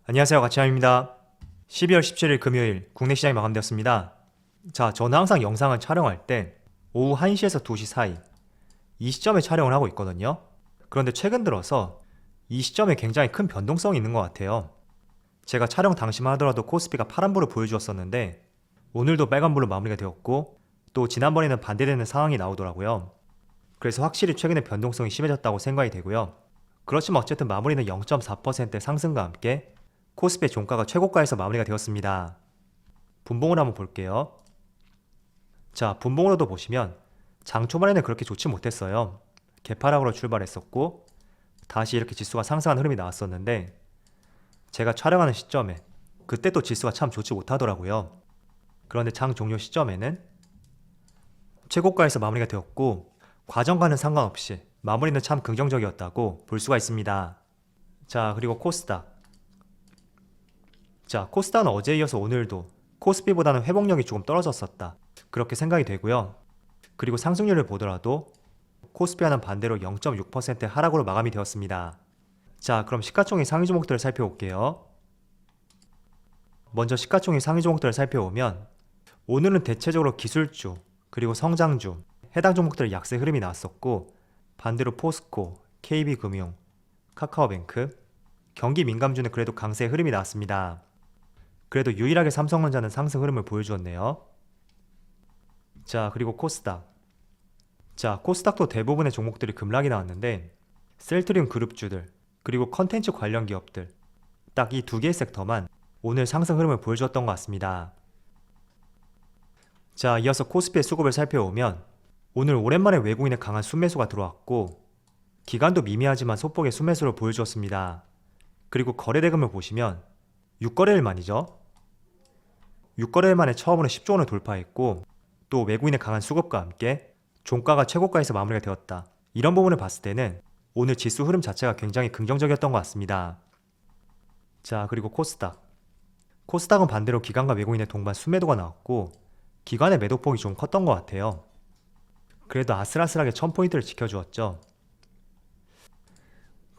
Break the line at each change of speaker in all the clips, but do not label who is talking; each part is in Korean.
안녕하세요, 가치남입니다. 12월 17일 금요일 국내 시장이 마감되었습니다. 자, 저는 항상 영상을 촬영할 때 오후 1시에서 2시 사이 이 시점에 촬영을 하고 있거든요. 그런데 최근 들어서 이 시점에 굉장히 큰 변동성이 있는 것 같아요. 제가 촬영 당시만 하더라도 코스피가 파란불을 보여주었었는데 오늘도 빨간불로 마무리가 되었고 또 지난번에는 반대되는 상황이 나오더라고요. 그래서 확실히 최근에 변동성이 심해졌다고 생각이 되고요. 그렇지만 어쨌든 마무리는 0.4% 상승과 함께 코스피의 종가가 최고가에서 마무리가 되었습니다. 분봉을 한번 볼게요. 자, 분봉으로도 보시면 장 초반에는 그렇게 좋지 못했어요. 개파락으로 출발했었고 다시 이렇게 지수가 상승하는 흐름이 나왔었는데 제가 촬영하는 시점에 그때 또 지수가 참 좋지 못하더라고요. 그런데 장 종료 시점에는 최고가에서 마무리가 되었고 과정과는 상관없이 마무리는 참 긍정적이었다고 볼 수가 있습니다. 자, 그리고 코스닥. 자, 코스닥은 어제에 이어서 오늘도 코스피보다는 회복력이 조금 떨어졌었다, 그렇게 생각이 되고요. 그리고 상승률을 보더라도 코스피와는 반대로 0.6% 하락으로 마감이 되었습니다. 자, 그럼 시가총액 상위 종목들을 살펴볼게요. 먼저 시가총액 상위 종목들을 살펴보면 오늘은 대체적으로 기술주 그리고 성장주 해당 종목들의 약세 흐름이 나왔었고 반대로 포스코, KB금융, 카카오뱅크, 경기 민감주는 그래도 강세 흐름이 나왔습니다. 그래도 유일하게 삼성전자는 상승 흐름을 보여주었네요. 자, 그리고 코스닥. 자, 코스닥도 대부분의 종목들이 급락이 나왔는데 셀트리온 그룹주들 그리고 컨텐츠 관련 기업들 딱 이 두 개의 섹터만 오늘 상승 흐름을 보여주었던 것 같습니다. 자, 이어서 코스피의 수급을 살펴보면 오늘 오랜만에 외국인의 강한 순매수가 들어왔고 기간도 미미하지만 소폭의 순매수를 보여주었습니다. 그리고 거래대금을 보시면 6거래일 만이죠. 6거래일 만에 처음으로 10조 원을 돌파했고 또 외국인의 강한 수급과 함께 종가가 최고가에서 마무리가 되었다, 이런 부분을 봤을 때는 오늘 지수 흐름 자체가 굉장히 긍정적이었던 것 같습니다. 자, 그리고 코스닥은 반대로 기관과 외국인의 동반 순매도가 나왔고 기관의 매도폭이 좀 컸던 것 같아요. 그래도 아슬아슬하게 1000포인트를 지켜주었죠.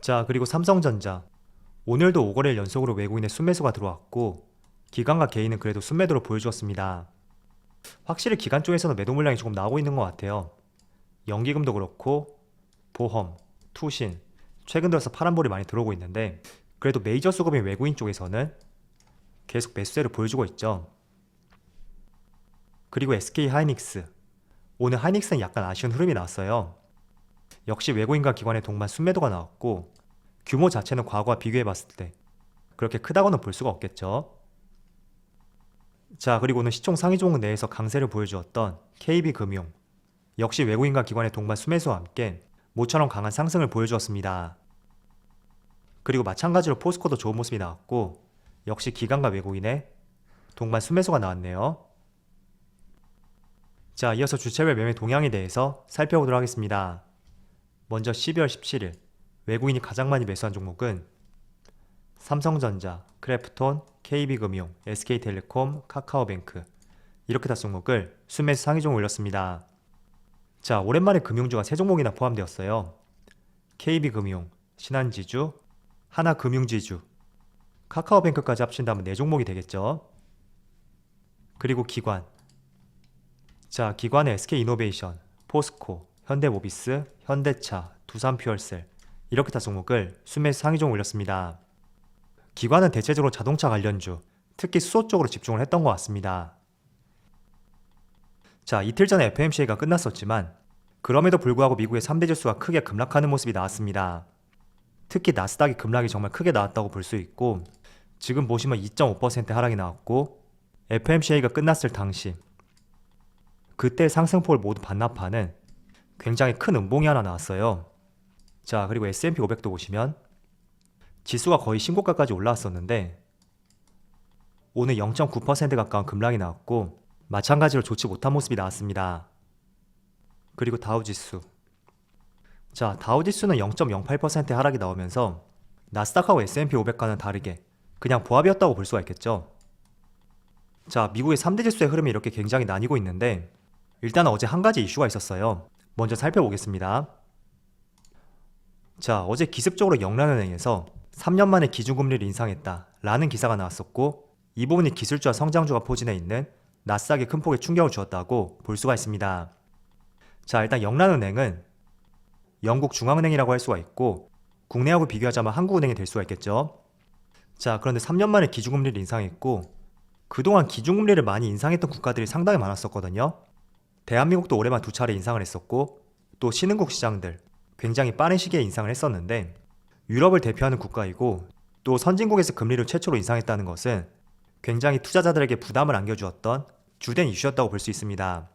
자, 그리고 삼성전자 오늘도 5거래일 연속으로 외국인의 순매수가 들어왔고 기관과 개인은 그래도 순매도를 보여주었습니다. 확실히 기관 쪽에서는 매도 물량이 조금 나오고 있는 것 같아요. 연기금도 그렇고 보험, 투신 최근 들어서 파란불이 많이 들어오고 있는데 그래도 메이저 수급인 외국인 쪽에서는 계속 매수세를 보여주고 있죠. 그리고 SK하이닉스 오늘 하이닉스는 약간 아쉬운 흐름이 나왔어요. 역시 외국인과 기관의 동반 순매도가 나왔고 규모 자체는 과거와 비교해봤을 때 그렇게 크다고는 볼 수가 없겠죠. 자, 그리고 오늘 시총 상위 종목 내에서 강세를 보여주었던 KB금융 역시 외국인과 기관의 동반 순매수와 함께 모처럼 강한 상승을 보여주었습니다. 그리고 마찬가지로 포스코도 좋은 모습이 나왔고 역시 기관과 외국인의 동반 순매수가 나왔네요. 자, 이어서 주체별 매매 동향에 대해서 살펴보도록 하겠습니다. 먼저 12월 17일 외국인이 가장 많이 매수한 종목은 삼성전자, 크래프톤, KB금융, SK텔레콤, 카카오뱅크 이렇게 다 종목을 순매수 상위 종목 올렸습니다. 자, 오랜만에 금융주가 3종목이나 포함되었어요. KB금융, 신한지주, 하나금융지주, 카카오뱅크까지 합친다면 4종목이 되겠죠. 그리고 기관. 자, 기관의 SK이노베이션, 포스코, 현대모비스, 현대차, 두산퓨얼셀 이렇게 다 종목을 순매수 상위 종목 올렸습니다. 기관은 대체적으로 자동차 관련주, 특히 수소 쪽으로 집중을 했던 것 같습니다. 자, 이틀 전에 FOMC가 끝났었지만 그럼에도 불구하고 미국의 3대 지수가 크게 급락하는 모습이 나왔습니다. 특히 나스닥이 급락이 정말 크게 나왔다고 볼 수 있고 지금 보시면 2.5% 하락이 나왔고 FOMC가 끝났을 당시 그때 상승폭을 모두 반납하는 굉장히 큰 음봉이 하나 나왔어요. 자, 그리고 S&P 500도 보시면 지수가 거의 신고가까지 올라왔었는데 오늘 0.9% 가까운 급락이 나왔고 마찬가지로 좋지 못한 모습이 나왔습니다. 그리고 다우지수. 자, 다우지수는 0.08% 하락이 나오면서 나스닥하고 S&P 500과는 다르게 그냥 보합이었다고 볼 수가 있겠죠. 자, 미국의 3대 지수의 흐름이 이렇게 굉장히 나뉘고 있는데 일단 어제 한 가지 이슈가 있었어요. 먼저 살펴보겠습니다. 자, 어제 기습적으로 영란은행에서 3년 만에 기준금리를 인상했다 라는 기사가 나왔었고, 이 부분이 기술주와 성장주가 포진해 있는 나스닥에 큰 폭의 충격을 주었다고 볼 수가 있습니다. 자, 일단 영란은행은 영국 중앙은행이라고 할 수가 있고, 국내하고 비교하자면 한국은행이 될 수가 있겠죠. 자, 그런데 3년 만에 기준금리를 인상했고, 그동안 기준금리를 많이 인상했던 국가들이 상당히 많았었거든요. 대한민국도 올해만 2차례 인상을 했었고, 또 신흥국 시장들 굉장히 빠른 시기에 인상을 했었는데, 유럽을 대표하는 국가이고 또 선진국에서 금리를 최초로 인상했다는 것은 굉장히 투자자들에게 부담을 안겨주었던 주된 이슈였다고 볼 수 있습니다.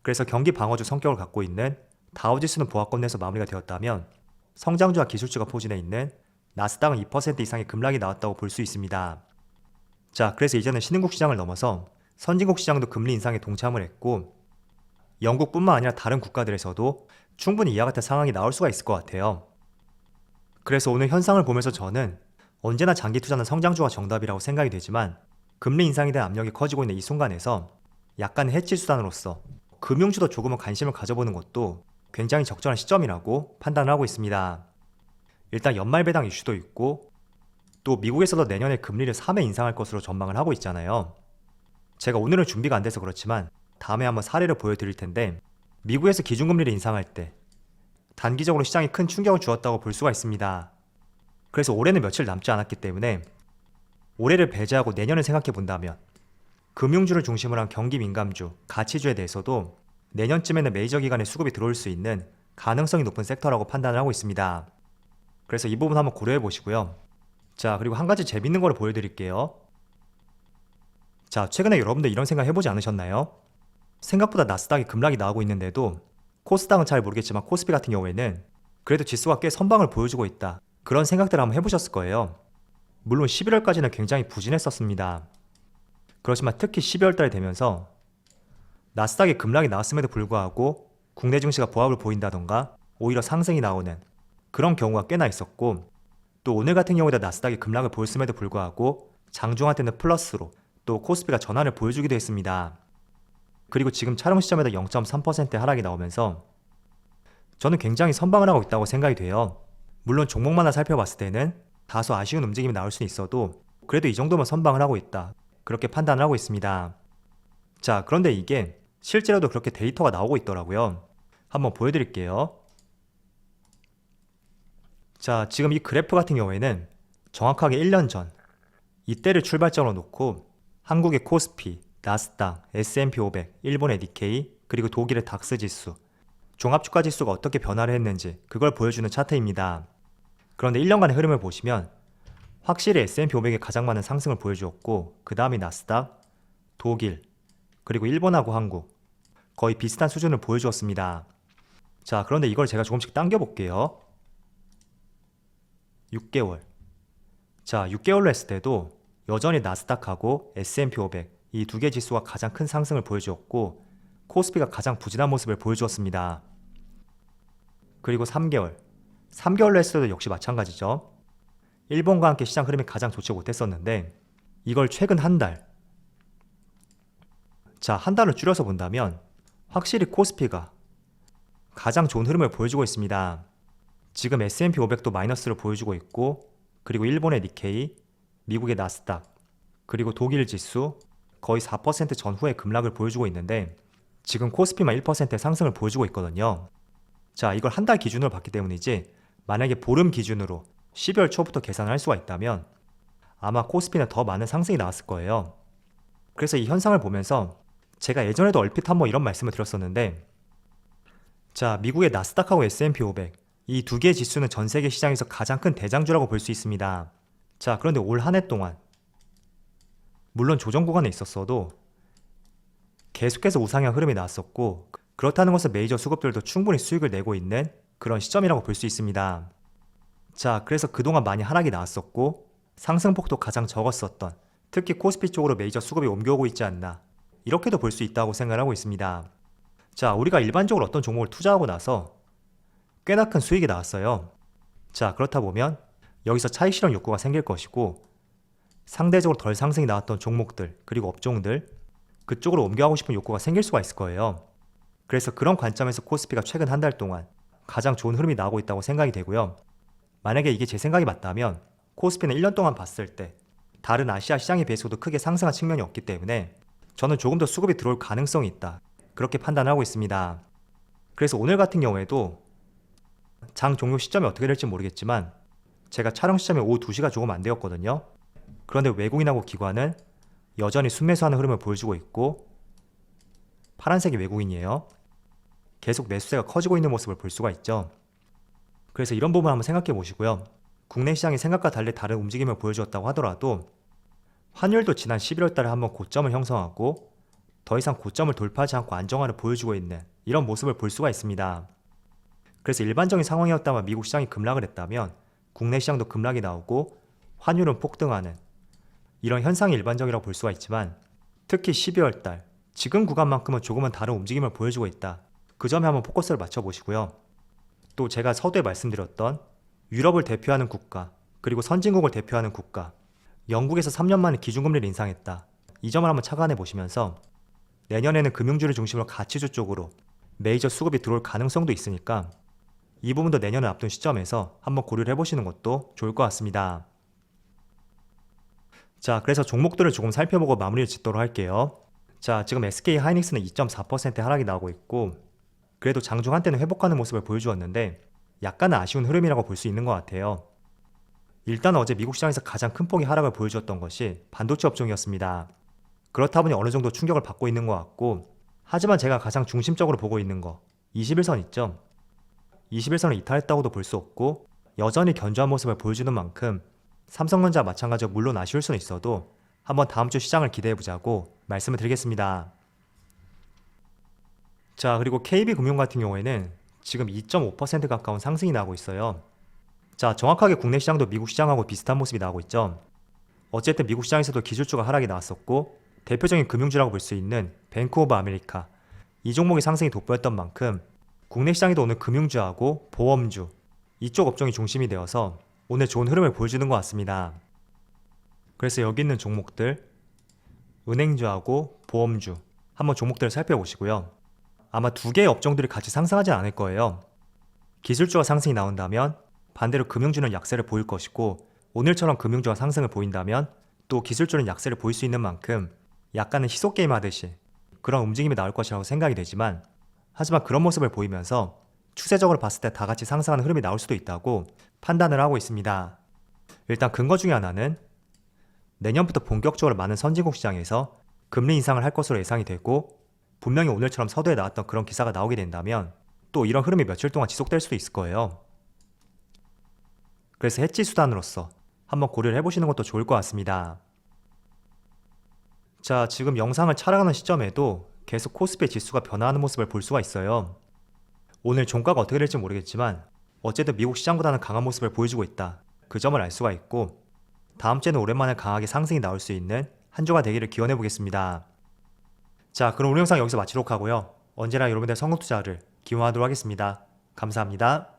그래서 경기 방어주 성격을 갖고 있는 다우지수는 보합권 내에서 마무리가 되었다면, 성장주와 기술주가 포진해 있는 나스닥은 2% 이상의 급락이 나왔다고 볼 수 있습니다. 자, 그래서 이제는 신흥국 시장을 넘어서 선진국 시장도 금리 인상에 동참을 했고, 영국뿐만 아니라 다른 국가들에서도 충분히 이와 같은 상황이 나올 수가 있을 것 같아요. 그래서 오늘 현상을 보면서 저는 언제나 장기 투자는 성장주가 정답이라고 생각이 되지만, 금리 인상에 대한 압력이 커지고 있는 이 순간에서 약간의 해치 수단으로서 금융주도 조금은 관심을 가져보는 것도 굉장히 적절한 시점이라고 판단을 하고 있습니다. 일단 연말 배당 이슈도 있고, 또 미국에서도 내년에 금리를 3회 인상할 것으로 전망을 하고 있잖아요. 제가 오늘은 준비가 안 돼서 그렇지만 다음에 한번 사례를 보여드릴 텐데, 미국에서 기준금리를 인상할 때 단기적으로 시장에 큰 충격을 주었다고 볼 수가 있습니다. 그래서 올해는 며칠 남지 않았기 때문에 올해를 배제하고 내년을 생각해 본다면, 금융주를 중심으로 한 경기 민감주, 가치주에 대해서도 내년쯤에는 메이저 기관의 수급이 들어올 수 있는 가능성이 높은 섹터라고 판단을 하고 있습니다. 그래서 이 부분 한번 고려해 보시고요. 자, 그리고 한 가지 재밌는 거를 보여드릴게요. 자, 최근에 여러분들 이런 생각 해보지 않으셨나요? 생각보다 나스닥이 급락이 나오고 있는데도 코스닥은 잘 모르겠지만 코스피 같은 경우에는 그래도 지수가 꽤 선방을 보여주고 있다, 그런 생각들을 한번 해보셨을 거예요. 물론 11월까지는 굉장히 부진했었습니다. 그렇지만 특히 12월 달이 되면서 나스닥에 급락이 나왔음에도 불구하고 국내 증시가 보합을 보인다던가 오히려 상승이 나오는 그런 경우가 꽤나 있었고, 또 오늘 같은 경우에도 나스닥이 급락을 보였음에도 불구하고 장중한테는 플러스로 또 코스피가 전환을 보여주기도 했습니다. 그리고 지금 촬영 시점에도 0.3% 하락이 나오면서 저는 굉장히 선방을 하고 있다고 생각이 돼요. 물론 종목마다 살펴봤을 때는 다소 아쉬운 움직임이 나올 수는 있어도 그래도 이 정도면 선방을 하고 있다, 그렇게 판단을 하고 있습니다. 자, 그런데 이게 실제로도 그렇게 데이터가 나오고 있더라고요. 한번 보여드릴게요. 자, 지금 이 그래프 같은 경우에는 정확하게 1년 전 이때를 출발점으로 놓고 한국의 코스피, 나스닥, S&P 500, 일본의 니케이, 그리고 독일의 닥스 지수, 종합주가 지수가 어떻게 변화를 했는지 그걸 보여주는 차트입니다. 그런데 1년간의 흐름을 보시면 확실히 S&P 500이 가장 많은 상승을 보여주었고, 그 다음이 나스닥, 독일, 그리고 일본하고 한국 거의 비슷한 수준을 보여주었습니다. 자, 그런데 이걸 제가 조금씩 당겨 볼게요. 6개월. 자, 6개월로 했을 때도 여전히 나스닥하고 S&P 500 이 두 개 지수가 가장 큰 상승을 보여주었고, 코스피가 가장 부진한 모습을 보여주었습니다. 그리고 3개월. 3개월로 했을 때도 역시 마찬가지죠. 일본과 함께 시장 흐름이 가장 좋지 못했었는데, 이걸 최근 한 달. 자, 한 달을 줄여서 본다면 확실히 코스피가 가장 좋은 흐름을 보여주고 있습니다. 지금 S&P 500도 마이너스를 보여주고 있고, 그리고 일본의 니케이, 미국의 나스닥, 그리고 독일 지수 거의 4% 전후의 급락을 보여주고 있는데, 지금 코스피만 1%의 상승을 보여주고 있거든요. 자, 이걸 한 달 기준으로 봤기 때문이지, 만약에 보름 기준으로 12월 초부터 계산을 할 수가 있다면 아마 코스피는 더 많은 상승이 나왔을 거예요. 그래서 이 현상을 보면서 제가 예전에도 얼핏 한번 이런 말씀을 드렸었는데, 자, 미국의 나스닥하고 S&P 500 이 두 개의 지수는 전 세계 시장에서 가장 큰 대장주라고 볼 수 있습니다. 자, 그런데 올 한 해 동안 물론 조정 구간에 있었어도 계속해서 우상향 흐름이 나왔었고, 그렇다는 것은 메이저 수급들도 충분히 수익을 내고 있는 그런 시점이라고 볼 수 있습니다. 자, 그래서 그동안 많이 하락이 나왔었고 상승폭도 가장 적었었던, 특히 코스피 쪽으로 메이저 수급이 옮겨오고 있지 않나, 이렇게도 볼 수 있다고 생각하고 있습니다. 자, 우리가 일반적으로 어떤 종목을 투자하고 나서 꽤나 큰 수익이 나왔어요. 자, 그렇다 보면 여기서 차익 실현 욕구가 생길 것이고, 상대적으로 덜 상승이 나왔던 종목들 그리고 업종들, 그쪽으로 옮겨가고 싶은 욕구가 생길 수가 있을 거예요. 그래서 그런 관점에서 코스피가 최근 한 달 동안 가장 좋은 흐름이 나오고 있다고 생각이 되고요. 만약에 이게 제 생각이 맞다면 코스피는 1년 동안 봤을 때 다른 아시아 시장에 비해서도 크게 상승한 측면이 없기 때문에 저는 조금 더 수급이 들어올 가능성이 있다, 그렇게 판단하고 있습니다. 그래서 오늘 같은 경우에도 장 종료 시점이 어떻게 될지 모르겠지만 제가 촬영 시점이 오후 2시가 조금 안 되었거든요. 그런데 외국인하고 기관은 여전히 순매수하는 흐름을 보여주고 있고 파란색이 외국인이에요. 계속 매수세가 커지고 있는 모습을 볼 수가 있죠. 그래서 이런 부분 한번 생각해 보시고요. 국내 시장이 생각과 달리 다른 움직임을 보여주었다고 하더라도 환율도 지난 11월 달에 한번 고점을 형성하고 더 이상 고점을 돌파하지 않고 안정화를 보여주고 있는 이런 모습을 볼 수가 있습니다. 그래서 일반적인 상황이었다면 미국 시장이 급락을 했다면 국내 시장도 급락이 나오고 환율은 폭등하는 이런 현상이 일반적이라고 볼 수가 있지만 특히 12월 달 지금 구간만큼은 조금은 다른 움직임을 보여주고 있다. 그 점에 한번 포커스를 맞춰보시고요. 또 제가 서두에 말씀드렸던 유럽을 대표하는 국가 그리고 선진국을 대표하는 국가 영국에서 3년 만에 기준금리를 인상했다. 이 점을 한번 착안해 보시면서 내년에는 금융주를 중심으로 가치주 쪽으로 메이저 수급이 들어올 가능성도 있으니까 이 부분도 내년을 앞둔 시점에서 한번 고려를 해보시는 것도 좋을 것 같습니다. 자, 그래서 종목들을 조금 살펴보고 마무리를 짓도록 할게요. 자, 지금 SK 하이닉스는 2.4% 하락이 나오고 있고 그래도 장중 한때는 회복하는 모습을 보여주었는데 약간은 아쉬운 흐름이라고 볼 수 있는 것 같아요. 일단 어제 미국 시장에서 가장 큰 폭의 하락을 보여주었던 것이 반도체 업종이었습니다. 그렇다 보니 어느 정도 충격을 받고 있는 것 같고 하지만 제가 가장 중심적으로 보고 있는 거 21선 있죠. 21선을 이탈했다고도 볼 수 없고 여전히 견조한 모습을 보여주는 만큼 삼성전자 마찬가지로 물론 아쉬울 수는 있어도 한번 다음 주 시장을 기대해보자고 말씀을 드리겠습니다. 자, 그리고 KB금융 같은 경우에는 지금 2.5% 가까운 상승이 나오고 있어요. 자, 정확하게 국내 시장도 미국 시장하고 비슷한 모습이 나오고 있죠. 어쨌든 미국 시장에서도 기술주가 하락이 나왔었고 대표적인 금융주라고 볼 수 있는 뱅크 오브 아메리카 이 종목의 상승이 돋보였던 만큼 국내 시장에도 오늘 금융주하고 보험주 이쪽 업종이 중심이 되어서 오늘 좋은 흐름을 보여주는 것 같습니다. 그래서 여기 있는 종목들 은행주하고 보험주 한번 종목들을 살펴보시고요. 아마 두 개의 업종들이 같이 상승하지 않을 거예요. 기술주가 상승이 나온다면 반대로 금융주는 약세를 보일 것이고 오늘처럼 금융주가 상승을 보인다면 또 기술주는 약세를 보일 수 있는 만큼 약간은 희소게임 하듯이 그런 움직임이 나올 것이라고 생각이 되지만 하지만 그런 모습을 보이면서 추세적으로 봤을 때 다 같이 상승하는 흐름이 나올 수도 있다고 판단을 하고 있습니다. 일단 근거 중에 하나는 내년부터 본격적으로 많은 선진국 시장에서 금리 인상을 할 것으로 예상이 되고 분명히 오늘처럼 서두에 나왔던 그런 기사가 나오게 된다면 또 이런 흐름이 며칠 동안 지속될 수도 있을 거예요. 그래서 해지 수단으로서 한번 고려를 해보시는 것도 좋을 것 같습니다. 자, 지금 영상을 촬영하는 시점에도 계속 코스피 지수가 변화하는 모습을 볼 수가 있어요. 오늘 종가가 어떻게 될지 모르겠지만 어쨌든 미국 시장보다는 강한 모습을 보여주고 있다. 그 점을 알 수가 있고 다음 주에는 오랜만에 강하게 상승이 나올 수 있는 한 주가 되기를 기원해 보겠습니다. 자, 그럼 오늘 영상 여기서 마치도록 하고요. 언제나 여러분들의 성공 투자를 기원하도록 하겠습니다. 감사합니다.